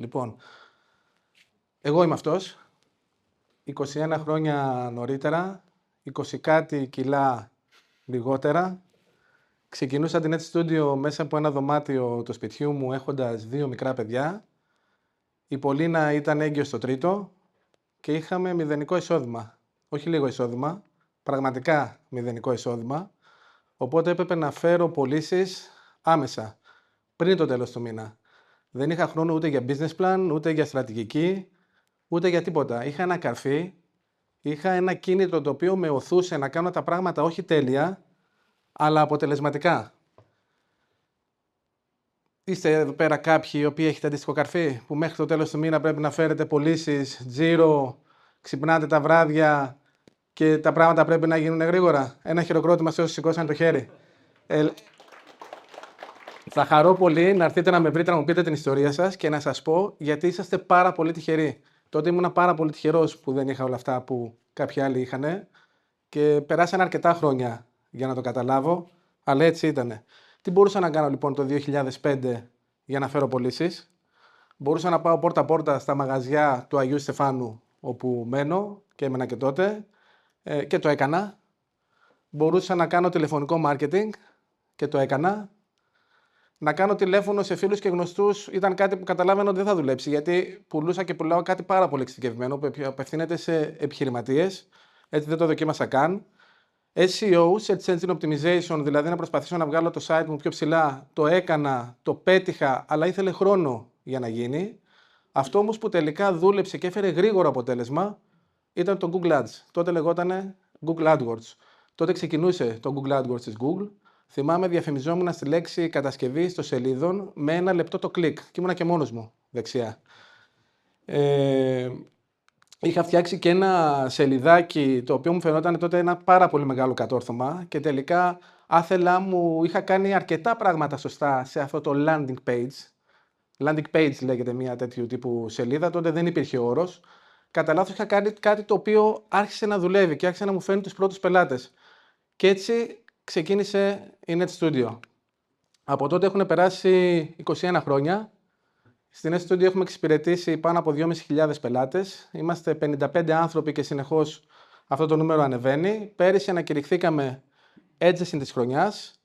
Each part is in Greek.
Λοιπόν, εγώ είμαι αυτός. 21 χρόνια νωρίτερα, 20 κάτι κιλά λιγότερα. Ξεκινούσα την Net Studio μέσα από ένα δωμάτιο του σπιτιού μου έχοντας 2 μικρά παιδιά. Η Πολίνα ήταν έγκυος στο τρίτο και είχαμε μηδενικό εισόδημα. Όχι λίγο εισόδημα, πραγματικά μηδενικό εισόδημα. Οπότε έπρεπε να φέρω πωλήσεις άμεσα, πριν το τέλος του μήνα. Δεν είχα χρόνο ούτε για business plan, ούτε για στρατηγική, ούτε για τίποτα. Είχα ένα καρφί, είχα ένα κίνητρο το οποίο με οθούσε να κάνω τα πράγματα όχι τέλεια, αλλά αποτελεσματικά. Είστε εδώ πέρα κάποιοι οι οποίοι έχετε αντίστοιχο καρφί, που μέχρι το τέλος του μήνα πρέπει να φέρετε πωλήσεις, τζίρο, ξυπνάτε τα βράδια και τα πράγματα πρέπει να γίνουν γρήγορα? Ένα χειροκρότημα σε όσους σηκώσαν το χέρι. Θα χαρώ πολύ να έρθετε να με βρείτε, να μου πείτε την ιστορία σας και να σας πω γιατί είσαστε πάρα πολύ τυχεροί. Τότε ήμουν πάρα πολύ τυχερός που δεν είχα όλα αυτά που κάποιοι άλλοι είχαν και περάσαν αρκετά χρόνια για να το καταλάβω, αλλά έτσι ήτανε. Τι μπορούσα να κάνω λοιπόν το 2005 για να φέρω πωλήσεις? Μπορούσα να πάω πόρτα-πόρτα στα μαγαζιά του Αγίου Στεφάνου όπου μένω και έμενα και τότε και το έκανα. Μπορούσα να κάνω τηλεφωνικό marketing και το έκανα. Να κάνω τηλέφωνο σε φίλους και γνωστούς ήταν κάτι που καταλάβαινα ότι δεν θα δουλέψει, γιατί πουλούσα και πουλάω κάτι πάρα πολύ εξειδικευμένο που απευθύνεται σε επιχειρηματίες. Έτσι δεν το δοκίμασα καν. SEO, Search Engine Optimization, δηλαδή να προσπαθήσω να βγάλω το site μου πιο ψηλά, το έκανα, το πέτυχα, αλλά ήθελε χρόνο για να γίνει. Αυτό όμως που τελικά δούλεψε και έφερε γρήγορο αποτέλεσμα ήταν το Google Ads. Τότε λεγότανε Google AdWords. Τότε ξεκινούσε το Google AdWords της Google. Θυμάμαι διαφημιζόμουν στη λέξη κατασκευή στο σελίδων με 1 λεπτό το κλικ και ήμουνα και μόνος μου δεξιά. Είχα φτιάξει και ένα σελιδάκι το οποίο μου φαινόταν τότε ένα πάρα πολύ μεγάλο κατόρθωμα και τελικά άθελά μου είχα κάνει αρκετά πράγματα σωστά σε αυτό το landing page. Landing page λέγεται μια τέτοιου τύπου σελίδα, τότε δεν υπήρχε όρος. Κατά λάθος είχα κάνει κάτι το οποίο άρχισε να δουλεύει και άρχισε να μου φέρνει τους πρώτους πελάτες. Και έτσι ξεκίνησε η Net Studio. Από τότε έχουν περάσει 21 χρόνια. Στην Net Studio έχουμε εξυπηρετήσει πάνω από 2.500 πελάτες. Είμαστε 55 άνθρωποι και συνεχώς αυτό το νούμερο ανεβαίνει. Πέρυσι ανακηρυχθήκαμε Edgesin της χρονιάς.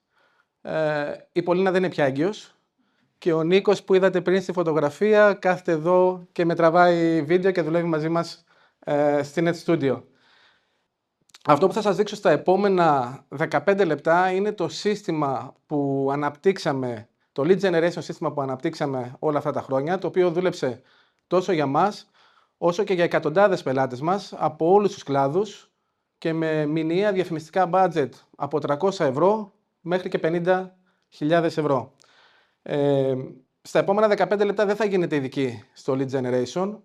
Η Πολίνα δεν είναι πια έγκυος. Και ο Νίκος που είδατε πριν στη φωτογραφία κάθεται εδώ και με τραβάει βίντεο και δουλεύει μαζί μας στη Net Studio. Αυτό που θα σας δείξω στα επόμενα 15 λεπτά είναι το σύστημα που αναπτύξαμε, το lead generation σύστημα που αναπτύξαμε όλα αυτά τα χρόνια, το οποίο δούλεψε τόσο για μας, όσο και για εκατοντάδες πελάτες μας από όλους τους κλάδους και με μηνιαία διαφημιστικά budget από 300 ευρώ μέχρι και 50.000 ευρώ. Στα επόμενα 15 λεπτά δεν θα γίνετε ειδικοί στο lead generation,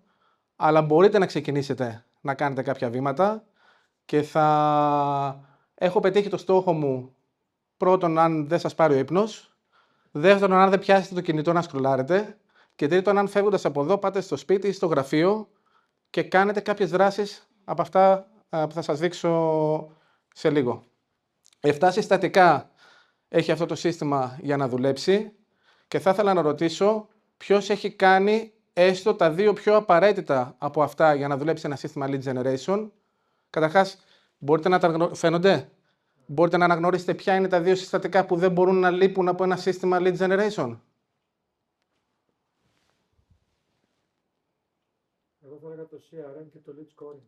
αλλά μπορείτε να ξεκινήσετε να κάνετε κάποια βήματα. Και θα έχω πετύχει το στόχο μου, πρώτον, αν δεν σας πάρει ο ύπνος. Δεύτερον, αν δεν πιάσετε το κινητό να σκρολάρετε. Και τρίτον, αν φεύγοντας από εδώ πάτε στο σπίτι ή στο γραφείο και κάνετε κάποιες δράσεις από αυτά που θα σας δείξω σε λίγο. 7 συστατικά έχει αυτό το σύστημα για να δουλέψει και θα ήθελα να ρωτήσω ποιος έχει κάνει έστω τα 2 πιο απαραίτητα από αυτά για να δουλέψει ένα σύστημα lead generation. Καταρχάς, μπορείτε να τα φαίνονται. Μπορείτε να αναγνωρίσετε ποια είναι τα 2 συστατικά που δεν μπορούν να λείπουν από ένα σύστημα lead generation. Εγώ θα έλεγα το CRM και το lead scoring.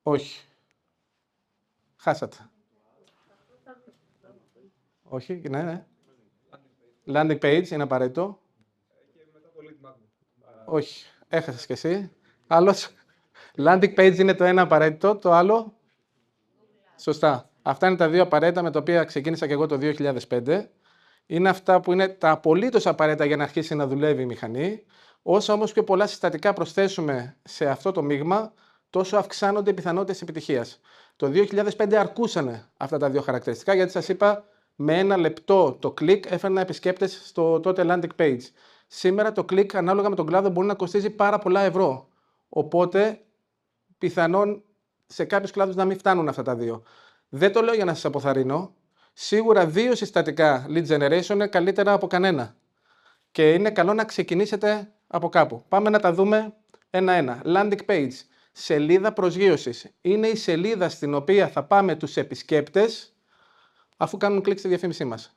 Όχι. Χάσατε. Όχι, ναι. Landing page είναι απαραίτητο. Και μετά το lead magnet. Όχι. Έχασες κι εσύ. Άλλος. Landing page είναι το ένα απαραίτητο, το άλλο. Σωστά. Αυτά είναι τα 2 απαραίτητα με τα οποία ξεκίνησα και εγώ το 2005. Είναι αυτά που είναι τα απολύτως απαραίτητα για να αρχίσει να δουλεύει η μηχανή. Όσα όμως πιο πολλά συστατικά προσθέσουμε σε αυτό το μείγμα, τόσο αυξάνονται οι πιθανότητες επιτυχίας. Το 2005 αρκούσαν αυτά τα 2 χαρακτηριστικά, γιατί σας είπα, με 1 λεπτό το κλικ έφερνα επισκέπτες στο τότε landing page. Σήμερα το κλικ, ανάλογα με τον κλάδο, μπορεί να κοστίζει πάρα πολλά ευρώ. Οπότε, πιθανόν σε κάποιους κλάδους να μην φτάνουν αυτά τα 2. Δεν το λέω για να σας αποθαρρύνω. Σίγουρα 2 συστατικά lead generation είναι καλύτερα από κανένα. Και είναι καλό να ξεκινήσετε από κάπου. Πάμε να τα δούμε ένα-ένα. Landing page. Σελίδα προσγείωσης. Είναι η σελίδα στην οποία θα πάμε τους επισκέπτες αφού κάνουν κλικ στη διαφήμισή μας.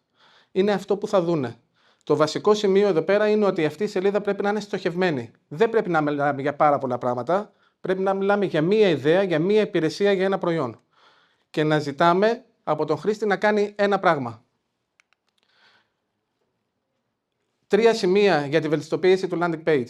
Είναι αυτό που θα δούνε. Το βασικό σημείο εδώ πέρα είναι ότι αυτή η σελίδα πρέπει να είναι στοχευμένη. Δεν πρέπει να μιλάμε για πάρα πολλά πράγματα. Πρέπει να μιλάμε για μία ιδέα, για μία υπηρεσία, για ένα προϊόν. Και να ζητάμε από τον χρήστη να κάνει ένα πράγμα. 3 σημεία για τη βελτιστοποίηση του landing page.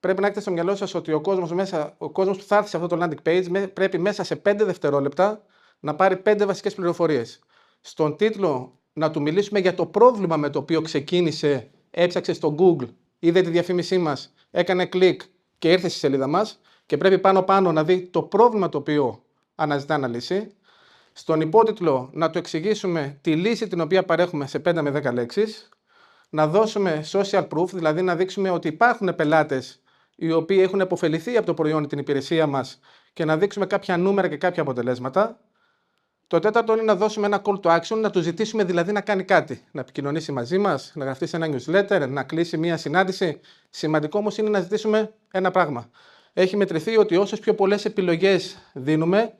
Πρέπει να έχετε στο μυαλό σας ότι ο κόσμος που θα έρθει σε αυτό το landing page πρέπει μέσα σε 5 δευτερόλεπτα να πάρει 5 βασικές πληροφορίες. Στον τίτλο να του μιλήσουμε για το πρόβλημα με το οποίο ξεκίνησε, έψαξε στο Google, είδε τη διαφήμισή μας, έκανε κλικ και ήρθε στη σελίδα μας και πρέπει πάνω να δει το πρόβλημα το οποίο αναζητά να λύσει. Στον υπότιτλο να του εξηγήσουμε τη λύση την οποία παρέχουμε σε 5 με 10 λέξεις. Να δώσουμε social proof, δηλαδή να δείξουμε ότι υπάρχουν πελάτες οι οποίοι έχουν επωφεληθεί από το προϊόν ή την υπηρεσία μας και να δείξουμε κάποια νούμερα και κάποια αποτελέσματα. Το τέταρτο είναι να δώσουμε ένα call to action, να του ζητήσουμε δηλαδή να κάνει κάτι. Να επικοινωνήσει μαζί μας, να γραφτεί σε ένα newsletter, να κλείσει μια συνάντηση. Σημαντικό όμως είναι να ζητήσουμε ένα πράγμα. Έχει μετρηθεί ότι όσες πιο πολλές επιλογές δίνουμε,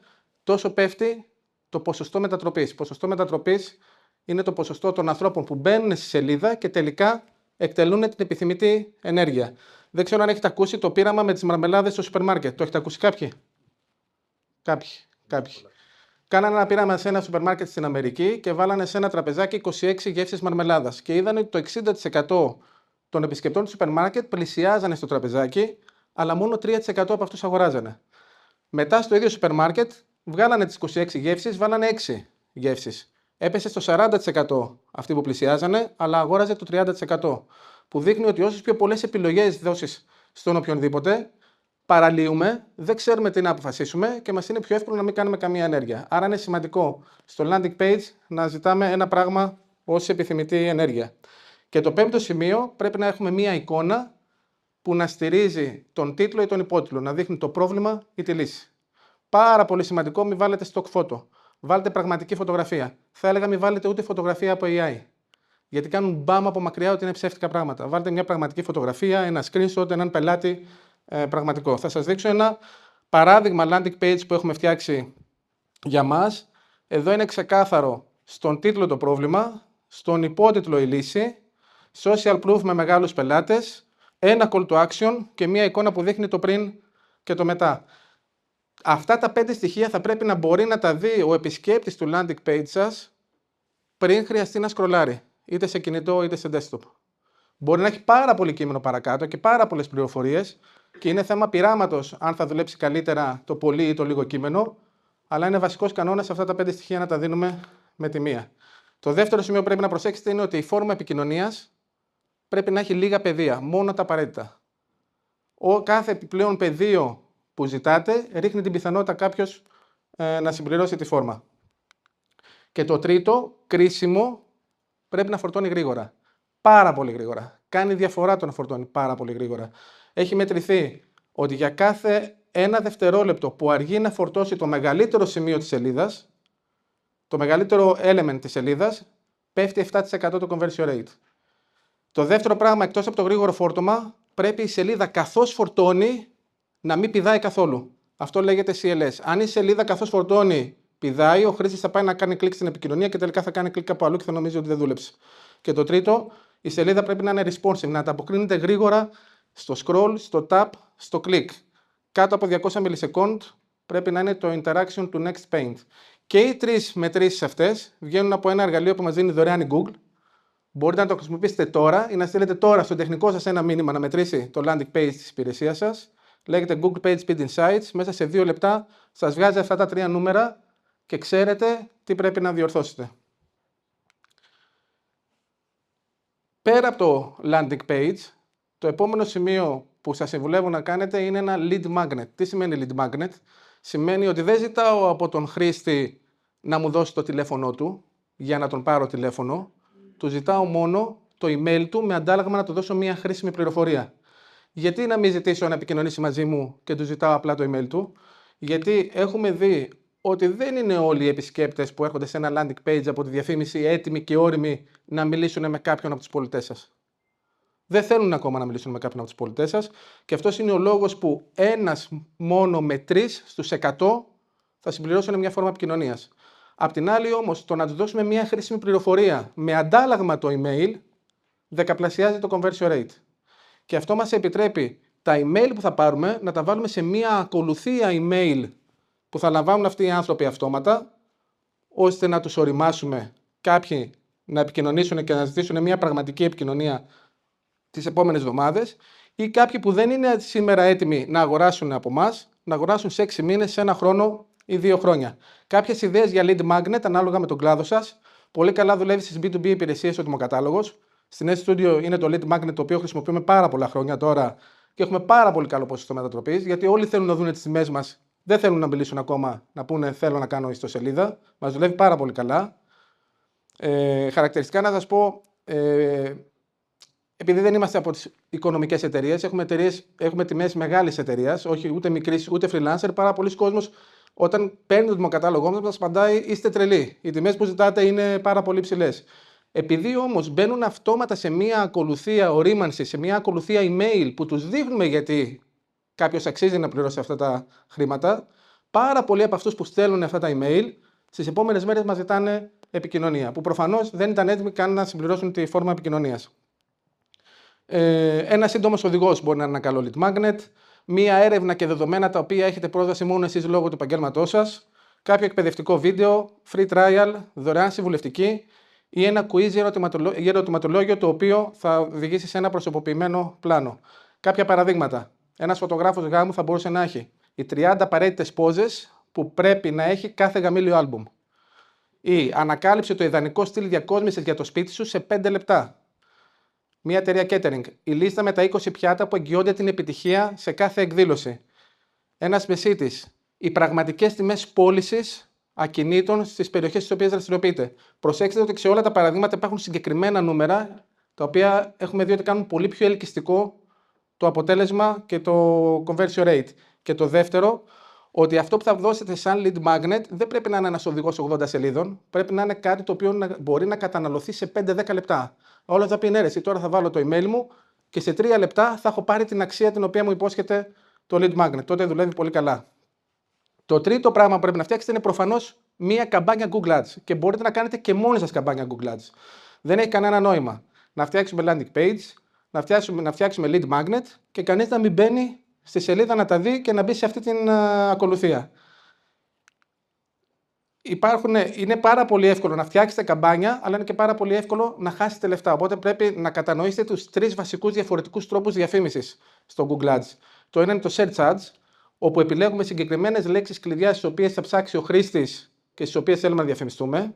τόσο πέφτει το ποσοστό μετατροπής. Ποσοστό μετατροπής είναι το ποσοστό των ανθρώπων που μπαίνουν στη σελίδα και τελικά εκτελούν την επιθυμητή ενέργεια. Δεν ξέρω αν έχετε ακούσει το πείραμα με τις μαρμελάδες στο σούπερ μάρκετ. Το έχετε ακούσει κάποιοι? Κάποιοι. Κάνανε ένα πείραμα σε ένα σούπερ μάρκετ στην Αμερική και βάλανε σε ένα τραπεζάκι 26 γεύσεις μαρμελάδας. Και είδαν ότι το 60% των επισκεπτών του σούπερ μάρκετ πλησιάζανε στο τραπεζάκι, αλλά μόνο 3% από αυτούς αγοράζανε. Μετά στο ίδιο σούπερ μάρκετ βγάλανε τις 26 γεύσεις, βάλανε 6 γεύσεις. Έπεσε στο 40% αυτοί που πλησιάζανε, αλλά αγόραζε το 30%. Που δείχνει ότι όσες πιο πολλές επιλογές δώσεις στον οποιονδήποτε, παραλύουμε, δεν ξέρουμε τι να αποφασίσουμε και μας είναι πιο εύκολο να μην κάνουμε καμία ενέργεια. Άρα είναι σημαντικό στο landing page να ζητάμε ένα πράγμα ως επιθυμητή ενέργεια. Και το πέμπτο σημείο, πρέπει να έχουμε μία εικόνα που να στηρίζει τον τίτλο ή τον υπότιτλο, να δείχνει το πρόβλημα ή τη λύση. Πάρα πολύ σημαντικό, μην βάλετε stock photo. Βάλτε πραγματική φωτογραφία. Θα έλεγα μην βάλετε ούτε φωτογραφία από AI. Γιατί κάνουν μπαμ από μακριά ότι είναι ψεύτικα πράγματα. Βάλτε μια πραγματική φωτογραφία, ένα screenshot, έναν πελάτη πραγματικό. Θα σας δείξω ένα παράδειγμα landing page που έχουμε φτιάξει για μας. Εδώ είναι ξεκάθαρο στον τίτλο το πρόβλημα, στον υπότιτλο η λύση, social proof με μεγάλους πελάτες, ένα call to action και μια εικόνα που δείχνει το πριν και το μετά. Αυτά τα 5 στοιχεία θα πρέπει να μπορεί να τα δει ο επισκέπτης του landing page σας πριν χρειαστεί να σκρολάρει, είτε σε κινητό είτε σε desktop. Μπορεί να έχει πάρα πολύ κείμενο παρακάτω και πάρα πολλές πληροφορίες και είναι θέμα πειράματος αν θα δουλέψει καλύτερα το πολύ ή το λίγο κείμενο, αλλά είναι βασικός κανόνας αυτά τα 5 στοιχεία να τα δίνουμε με τη μία. Το δεύτερο σημείο που πρέπει να προσέξετε είναι ότι η φόρμα επικοινωνίας πρέπει να έχει λίγα πεδία, μόνο τα απαραίτητα. Κάθε επιπλέον πεδίο που ζητάτε ρίχνει την πιθανότητα κάποιος να συμπληρώσει τη φόρμα. Και το τρίτο, κρίσιμο, πρέπει να φορτώνει γρήγορα. Πάρα πολύ γρήγορα. Κάνει διαφορά το να φορτώνει πάρα πολύ γρήγορα. Έχει μετρηθεί ότι για κάθε 1 δευτερόλεπτο που αργεί να φορτώσει το μεγαλύτερο σημείο της σελίδας, το μεγαλύτερο element της σελίδας, πέφτει 7% το conversion rate. Το δεύτερο πράγμα, εκτός από το γρήγορο φόρτωμα, πρέπει η σελίδα καθώς φορτώνει να μην πηδάει καθόλου. Αυτό λέγεται CLS. Αν η σελίδα καθώς φορτώνει πηδάει, ο χρήστης θα πάει να κάνει κλικ στην επικοινωνία και τελικά θα κάνει κλικ από αλλού και θα νομίζει ότι δεν δούλεψε. Και το τρίτο, η σελίδα πρέπει να είναι responsive, να ανταποκρίνεται γρήγορα στο scroll, στο tap, στο click. Κάτω από 200 millisecond πρέπει να είναι το interaction του next paint. Και οι 3 μετρήσεις αυτές βγαίνουν από ένα εργαλείο που μας δίνει δωρεάν η Google. Μπορείτε να το χρησιμοποιήσετε τώρα ή να στείλετε τώρα στον τεχνικό σας ένα μήνυμα να μετρήσει το landing page της υπηρεσίας σας. Λέγεται Google Page Speed Insights. Μέσα σε 2 λεπτά σας βγάζει αυτά τα 3 νούμερα και ξέρετε τι πρέπει να διορθώσετε. Πέρα από το landing page, το επόμενο σημείο που σας συμβουλεύω να κάνετε είναι ένα lead magnet. Τι σημαίνει lead magnet? Σημαίνει ότι δεν ζητάω από τον χρήστη να μου δώσει το τηλέφωνο του για να τον πάρω τηλέφωνο. Του ζητάω μόνο το email του με αντάλλαγμα να του δώσω μια χρήσιμη πληροφορία. Γιατί να μην ζητήσω να επικοινωνήσει μαζί μου και του ζητάω απλά το email του? Γιατί έχουμε δει ότι δεν είναι όλοι οι επισκέπτες που έρχονται σε ένα landing page από τη διαφήμιση έτοιμοι και όριμοι να μιλήσουν με κάποιον από τους πολιτές σας. δεν θέλουν ακόμα να μιλήσουν με κάποιον από τους πολιτές σας και αυτός είναι ο λόγος που ένας μόνο με 3 στους 100 θα συμπληρώσουν μια φόρμα επικοινωνίας. Απ' την άλλη όμως, το να τους δώσουμε μια χρήσιμη πληροφορία με αντάλλαγμα το email, δεκαπλασιάζει το conversion rate. Και αυτό μας επιτρέπει τα email που θα πάρουμε να τα βάλουμε σε μια ακολουθία email που θα λαμβάνουν αυτοί οι άνθρωποι αυτόματα, ώστε να τους οριμάσουμε κάποιοι να επικοινωνήσουν και να ζητήσουν μια πραγματική επικοινωνία τις επόμενες εβδομάδες, ή κάποιοι που δεν είναι σήμερα έτοιμοι να αγοράσουν από εμάς, να αγοράσουν σε 6 μήνες, σε 1 χρόνο ή 2 χρόνια. Κάποιες ιδέες για lead magnet ανάλογα με τον κλάδο σας. Πολύ καλά δουλεύει στις B2B υπηρεσίες ο τιμοκατάλογος. Στην S-Studio είναι το lead magnet το οποίο χρησιμοποιούμε πάρα πολλά χρόνια τώρα και έχουμε πάρα πολύ καλό ποσοστό μετατροπής, γιατί όλοι θέλουν να δουν τις τιμές μας. Δεν θέλουν να μιλήσουν ακόμα, να πούνε θέλω να κάνω ιστοσελίδα. Μας δουλεύει πάρα πολύ καλά. Χαρακτηριστικά να σας πω, επειδή δεν είμαστε από τις οικονομικές εταιρείες, έχουμε τιμές μεγάλης εταιρείας, όχι ούτε μικρής ούτε freelancer. Πάρα πολλοί κόσμος όταν παίρνει το τιμοκατάλογό μας μας απαντάει είστε τρελοί. Οι τιμές που ζητάτε είναι πάρα πολύ ψηλές. Επειδή όμως μπαίνουν αυτόματα σε μια ακολουθία ορίμανση, σε μια ακολουθία email που τους δείχνουμε γιατί κάποιος αξίζει να πληρώσει αυτά τα χρήματα, πάρα πολλοί από αυτούς που στέλνουν αυτά τα email στις επόμενες μέρες μας ζητάνε επικοινωνία, που προφανώς δεν ήταν έτοιμοι καν να συμπληρώσουν τη φόρμα επικοινωνίας. Ένα σύντομος οδηγός μπορεί να είναι ένα καλό lead magnet, μία έρευνα και δεδομένα τα οποία έχετε πρόσβαση μόνο εσείς λόγω του επαγγέλματός σας, κάποιο εκπαιδευτικό βίντεο, free trial, δωρεάν συμβουλευτική ή ένα quiz ή ερωτηματολόγιο το οποίο θα οδηγήσει σε ένα προσωποποιημένο πλάνο. Κάποια παραδείγματα. Ένας φωτογράφος γάμου θα μπορούσε να έχει οι 30 απαραίτητες πόζες που πρέπει να έχει κάθε γαμήλιο άλμπουμ. Ή ανακάλυψε το ιδανικό στυλ διακόσμησης για το σπίτι σου σε 5 λεπτά. Μια εταιρεία catering. Η λίστα με τα 20 πιάτα που εγγυώνται την επιτυχία σε κάθε εκδήλωση. Ένας μεσίτης. Οι πραγματικές τιμές πώλησης ακινήτων στις περιοχές στις οποίες δραστηριοποιείται. Προσέξτε ότι σε όλα τα παραδείγματα υπάρχουν συγκεκριμένα νούμερα, τα οποία έχουμε δει ότι κάνουν πολύ πιο ελκυστικό το αποτέλεσμα και το conversion rate. Και το δεύτερο, ότι αυτό που θα δώσετε σαν lead magnet δεν πρέπει να είναι ένας οδηγός 80 σελίδων, πρέπει να είναι κάτι το οποίο μπορεί να καταναλωθεί σε 5-10 λεπτά. Όλα θα πει ναι, εσύ τώρα θα βάλω το email μου και σε 3 λεπτά θα έχω πάρει την αξία την οποία μου υπόσχεται το lead magnet. Τότε δουλεύει πολύ καλά. Το τρίτο πράγμα που πρέπει να φτιάξετε είναι προφανώς μία καμπάνια Google Ads. Και μπορείτε να κάνετε και μόνοι σας καμπάνια Google Ads. Δεν έχει κανένα νόημα να φτιάξουμε landing page, να φτιάξουμε lead magnet και κανείς να μην μπαίνει στη σελίδα να τα δει και να μπει σε αυτή την ακολουθία. Είναι πάρα πολύ εύκολο να φτιάξετε καμπάνια, αλλά είναι και πάρα πολύ εύκολο να χάσετε λεφτά. Οπότε πρέπει να κατανοήσετε τους 3 βασικούς διαφορετικούς τρόπους διαφήμισης στο Google Ads. Το ένα είναι το Search Ads, όπου επιλέγουμε συγκεκριμένες λέξεις κλειδιά στις οποίες θα ψάξει ο χρήστης και στις οποίες θέλουμε να διαφημιστούμε.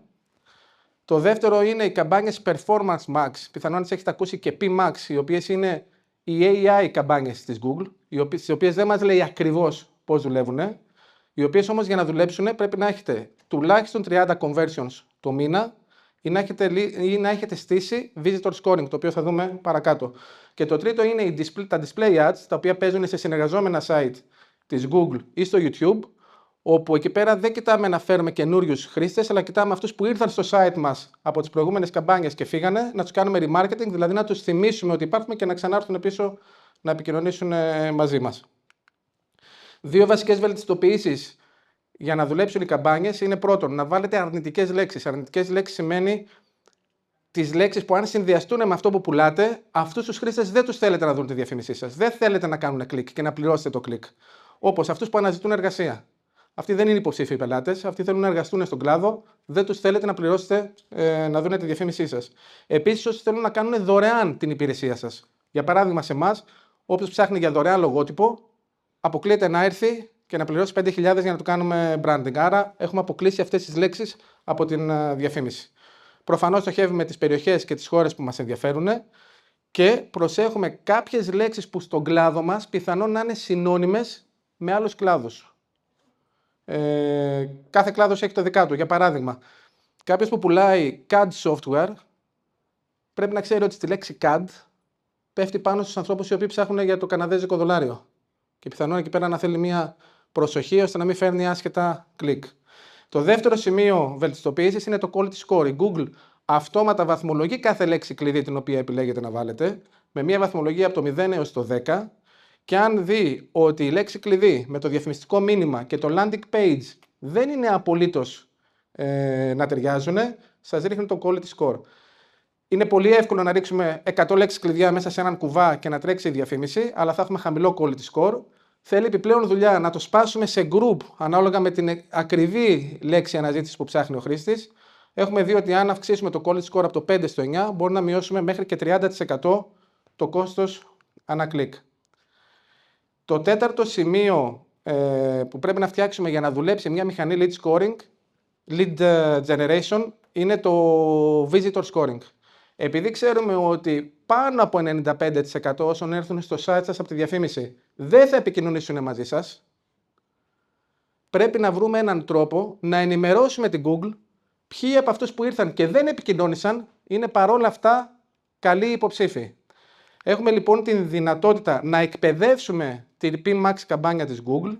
Το δεύτερο είναι οι καμπάνιες Performance Max, πιθανόν τις έχετε ακούσει και PMax, οι οποίες είναι οι AI καμπάνιες της Google, στις οποίες δεν μας λέει ακριβώς πώς δουλεύουν, οι οποίες όμως για να δουλέψουν πρέπει να έχετε τουλάχιστον 30 conversions το μήνα ή να έχετε στήσει visitor scoring, το οποίο θα δούμε παρακάτω. Και το τρίτο είναι τα display ads, τα οποία παίζουν σε συνεργαζόμενα site της Google ή στο YouTube, όπου εκεί πέρα δεν κοιτάμε να φέρουμε καινούριους χρήστες, αλλά κοιτάμε αυτούς που ήρθαν στο site μας από τις προηγούμενες καμπάνιες και φύγανε, να τους κάνουμε remarketing, δηλαδή να τους θυμίσουμε ότι υπάρχουμε και να ξανάρθουν πίσω να επικοινωνήσουν μαζί μας. 2 βασικές βελτιστοποιήσεις για να δουλέψουν οι καμπάνιες είναι πρώτον, να βάλετε αρνητικές λέξεις. Αρνητικές λέξεις σημαίνει τις λέξεις που αν συνδυαστούν με αυτό που πουλάτε, αυτούς τους χρήστες δεν τους θέλετε να δουν τη διαφήμισή σας. Δεν θέλετε να κάνουν κλικ και να πληρώσετε το κλικ. Όπως αυτούς που αναζητούν εργασία. Αυτοί δεν είναι υποψήφιοι πελάτες, αυτοί θέλουν να εργαστούν στον κλάδο, δεν τους θέλετε να πληρώσετε να δουν τη διαφήμισή σας. Επίσης, όσοι θέλουν να κάνουν δωρεάν την υπηρεσία σας. Για παράδειγμα, σε εμάς, όποιος ψάχνει για δωρεάν λογότυπο, αποκλείεται να έρθει και να πληρώσει 5.000 για να του κάνουμε branding. Άρα, έχουμε αποκλείσει αυτές τις λέξεις από την διαφήμιση. Προφανώς στοχεύουμε τις περιοχές και τις χώρες που μας ενδιαφέρουν και προσέχουμε κάποιες λέξεις που στον κλάδο μας πιθανόν να είναι συνώνυμες με άλλους κλάδους. Κάθε κλάδος έχει το δικά του. Για παράδειγμα, κάποιος που πουλάει CAD software πρέπει να ξέρει ότι στη λέξη CAD πέφτει πάνω στους ανθρώπους οι οποίοι ψάχνουν για το καναδέζικο δολάριο. Και πιθανόν εκεί πέρα να θέλει μια προσοχή ώστε να μην φέρνει άσχετα κλικ. Το δεύτερο σημείο βελτιστοποίησης είναι το quality score. Η Google αυτόματα βαθμολογεί κάθε λέξη κλειδί την οποία επιλέγετε να βάλετε. με μια βαθμολογία από το 0 έως το 10 και αν δει ότι η λέξη κλειδί με το διαφημιστικό μήνυμα και το landing page δεν είναι απολύτως να ταιριάζουν, σας ρίχνει το quality score. Είναι πολύ εύκολο να ρίξουμε 100 λέξεις κλειδιά μέσα σε έναν κουβά και να τρέξει η διαφήμιση, αλλά θα έχουμε χαμηλό quality score. Θέλει επιπλέον δουλειά να το σπάσουμε σε group ανάλογα με την ακριβή λέξη αναζήτησης που ψάχνει ο χρήστης. Έχουμε δει ότι αν αυξήσουμε το quality score από το 5 στο 9, μπορεί να μειώσουμε μέχρι και 30% το κόστος ανά κλικ. Το τέταρτο σημείο που πρέπει να φτιάξουμε για να δουλέψει μια μηχανή lead scoring, lead generation, είναι το visitor scoring. Επειδή ξέρουμε ότι πάνω από 95% όσων έρθουν στο site σας από τη διαφήμιση δεν θα επικοινωνήσουν μαζί σας, πρέπει να βρούμε έναν τρόπο να ενημερώσουμε την Google ποιοι από αυτούς που ήρθαν και δεν επικοινώνησαν είναι παρόλα αυτά καλοί υποψήφοι. Έχουμε λοιπόν την δυνατότητα να εκπαιδεύσουμε την PMax καμπάνια της Google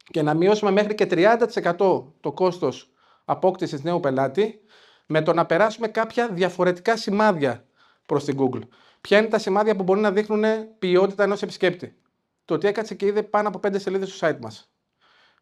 και να μειώσουμε μέχρι και 30% το κόστος απόκτησης νέου πελάτη με το να περάσουμε κάποια διαφορετικά σημάδια προς την Google. Ποια είναι τα σημάδια που μπορεί να δείχνουν ποιότητα ενός επισκέπτη? Το ότι έκατσε και είδε πάνω από 5 σελίδες στο site μας.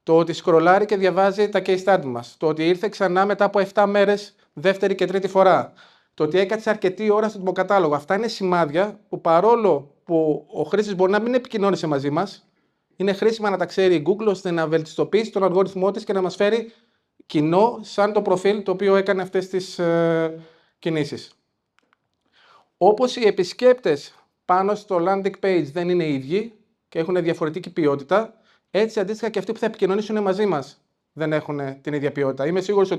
Το ότι σκρολάρει και διαβάζει τα case study μας. Το ότι ήρθε ξανά μετά από 7 μέρες δεύτερη και τρίτη φορά. Το ότι έκατσε αρκετή ώρα στον τιμοκατάλογο. Αυτά είναι σημάδια που παρόλο που ο χρήστης μπορεί να μην επικοινώνησε μαζί μας, είναι χρήσιμα να τα ξέρει η Google ώστε να βελτιστοποιήσει τον αλγόριθμό της και να μας φέρει κοινό σαν το προφίλ το οποίο έκανε αυτές τις κινήσεις. Όπως οι επισκέπτες πάνω στο landing page δεν είναι οι ίδιοι και έχουν διαφορετική ποιότητα, έτσι αντίστοιχα και αυτοί που θα επικοινωνήσουν μαζί μας δεν έχουν την ίδια ποιότητα. Είμαι σίγουρος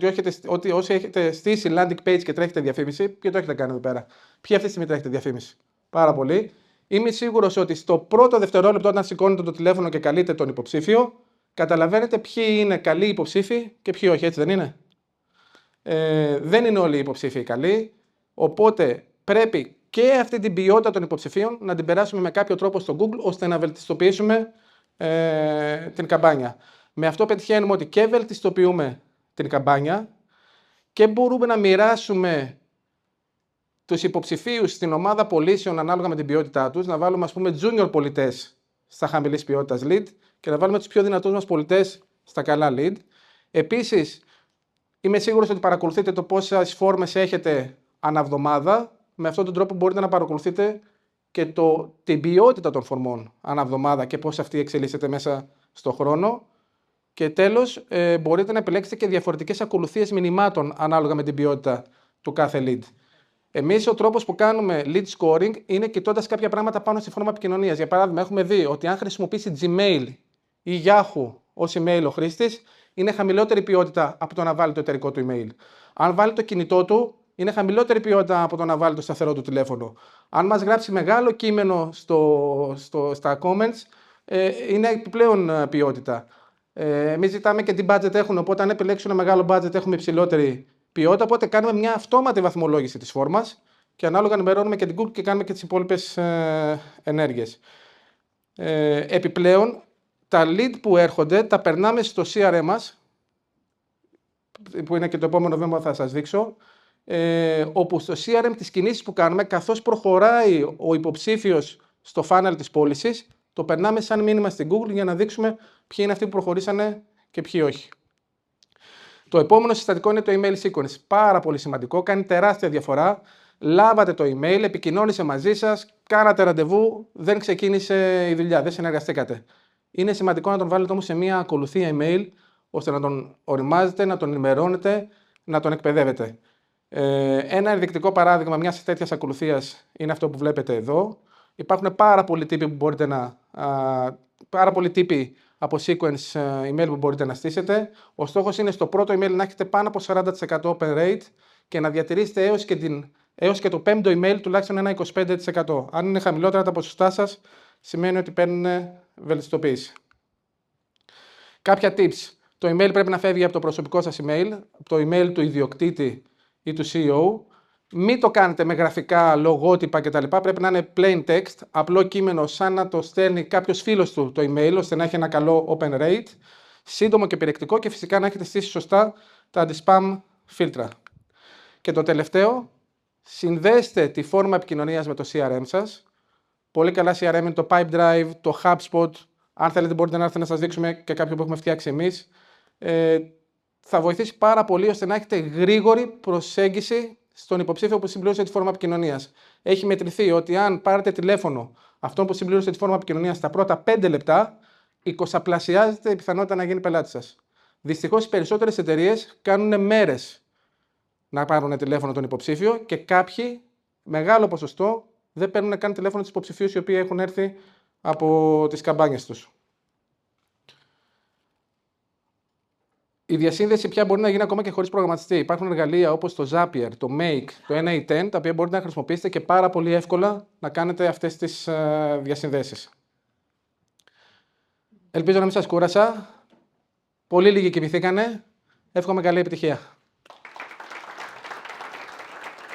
ότι όσοι έχετε στήσει landing page και τρέχετε διαφήμιση, ποιο το έχετε κάνει εδώ πέρα? Ποιοι αυτή τη στιγμή τρέχετε διαφήμιση? Πάρα πολύ. Είμαι σίγουρος ότι στο πρώτο δευτερόλεπτο, όταν σηκώνετε το τηλέφωνο και καλείτε τον υποψήφιο, καταλαβαίνετε ποιοι είναι καλοί υποψήφοι και ποιοι όχι, έτσι δεν είναι? Δεν είναι όλοι οι υποψήφοι καλοί, οπότε πρέπει και αυτή την ποιότητα των υποψηφίων να την περάσουμε με κάποιο τρόπο στο Google ώστε να βελτιστοποιήσουμε την καμπάνια. Με αυτό πετυχαίνουμε ότι και βελτιστοποιούμε την καμπάνια και μπορούμε να μοιράσουμε τους υποψηφίους στην ομάδα πωλήσεων ανάλογα με την ποιότητά τους, να βάλουμε ας πούμε junior πολιτές στα χαμηλής ποιότητας lead και να βάλουμε τους πιο δυνατούς μας πολιτές στα καλά lead. Επίσης, είμαι σίγουρος ότι παρακολουθείτε το πόσες φόρμες έχετε ανά εβδομάδα. Με αυτόν τον τρόπο μπορείτε να παρακολουθείτε και την ποιότητα των φορμών ανά εβδομάδα και πώς αυτή εξελίσσεται μέσα στο χρόνο. Και τέλος, μπορείτε να επιλέξετε και διαφορετικές ακολουθίες μηνυμάτων ανάλογα με την ποιότητα του κάθε lead. Εμείς ο τρόπος που κάνουμε lead scoring είναι κοιτώντας κάποια πράγματα πάνω στη φόρμα επικοινωνίας. Για παράδειγμα, έχουμε δει ότι αν χρησιμοποιήσει Gmail ή Yahoo ως email ο χρήστης, είναι χαμηλότερη ποιότητα από το να βάλει το εταιρικό του email. Αν βάλει το κινητό του, είναι χαμηλότερη ποιότητα από το να βάλει το σταθερό του τηλέφωνο. Αν μας γράψει μεγάλο κείμενο στα comments, είναι επιπλέον ποιότητα. Εμείς ζητάμε και τι budget έχουν, οπότε αν επιλέξουν ένα μεγάλο budget έχουμε υψηλότερη ποιότητα, οπότε κάνουμε μια αυτόματη βαθμολόγηση της φόρμας και ανάλογα ενημερώνουμε και την Google και κάνουμε και τις υπόλοιπες ενέργειες. Επιπλέον, τα lead που έρχονται τα περνάμε στο CRM μας, που είναι και το επόμενο βήμα που θα σας δείξω, όπου στο CRM τις κινήσεις που κάνουμε, καθώς προχωράει ο υποψήφιος στο funnel της πώλησης, το περνάμε σαν μήνυμα στην Google για να δείξουμε ποιοι είναι αυτοί που προχωρήσανε και ποιοι όχι. Το επόμενο συστατικό είναι το email sequence. Πάρα πολύ σημαντικό, κάνει τεράστια διαφορά. Λάβατε το email, επικοινώνησε μαζί σας, κάνατε ραντεβού, δεν ξεκίνησε η δουλειά, δεν συνεργαστήκατε. Είναι σημαντικό να τον βάλετε όμως σε μια ακολουθία email, ώστε να τον οριμάζετε, να τον ενημερώνετε, να τον εκπαιδεύετε. Ένα ενδεικτικό παράδειγμα μιας τέτοιας ακολουθίας είναι αυτό που βλέπετε εδώ. Υπάρχουν πάρα πολλοί τύποι που μπορείτε πάρα πολλοί τύποι από sequence email που μπορείτε να στήσετε. Ο στόχος είναι στο πρώτο email να έχετε πάνω από 40% open rate και να διατηρήσετε έως και το πέμπτο email τουλάχιστον ένα 25%. Αν είναι χαμηλότερα τα ποσοστά σας, σημαίνει ότι παίρνουν βελτιστοποίηση. Κάποια tips. Το email πρέπει να φεύγει από το προσωπικό σας email, από το email του ιδιοκτήτη ή του CEO. Μην το κάνετε με γραφικά, λογότυπα κτλ. Πρέπει να είναι plain text, απλό κείμενο, σαν να το στέλνει κάποιος φίλος του το email, ώστε να έχει ένα καλό open rate, σύντομο και περιεκτικό και φυσικά να έχετε στήσει σωστά τα anti-spam φίλτρα. Και το τελευταίο, συνδέστε τη φόρμα επικοινωνίας με το CRM σας, Πολύ καλά CRM είναι το Pipedrive, το HubSpot. Αν θέλετε μπορείτε να έρθετε να σας δείξουμε και κάποιο που έχουμε φτιάξει εμείς. Θα βοηθήσει πάρα πολύ ώστε να έχετε γρήγορη προσέγγιση στον υποψήφιο που συμπλήρωσε τη φόρμα επικοινωνίας. Έχει μετρηθεί ότι αν πάρετε τηλέφωνο αυτόν που συμπλήρωσε τη φόρμα επικοινωνίας στα πρώτα 5 λεπτά, 20πλασιάζεται η πιθανότητα να γίνει πελάτη σας. Δυστυχώς, οι περισσότερες εταιρείες κάνουν μέρες να πάρουν τηλέφωνο τον υποψήφιο και κάποιοι, μεγάλο ποσοστό, δεν παίρνουν καν τηλέφωνο τους υποψηφίους οι οποίοι έχουν έρθει από τις καμπάνιες τους. Η διασύνδεση πια μπορεί να γίνει ακόμα και χωρίς προγραμματιστή. Υπάρχουν εργαλεία όπως το Zapier, το Make, το NA10, τα οποία μπορείτε να χρησιμοποιήσετε και πάρα πολύ εύκολα να κάνετε αυτές τις διασυνδέσεις. Ελπίζω να μην σας κούρασα. Πολύ λίγοι κοιμηθήκανε. Εύχομαι καλή επιτυχία.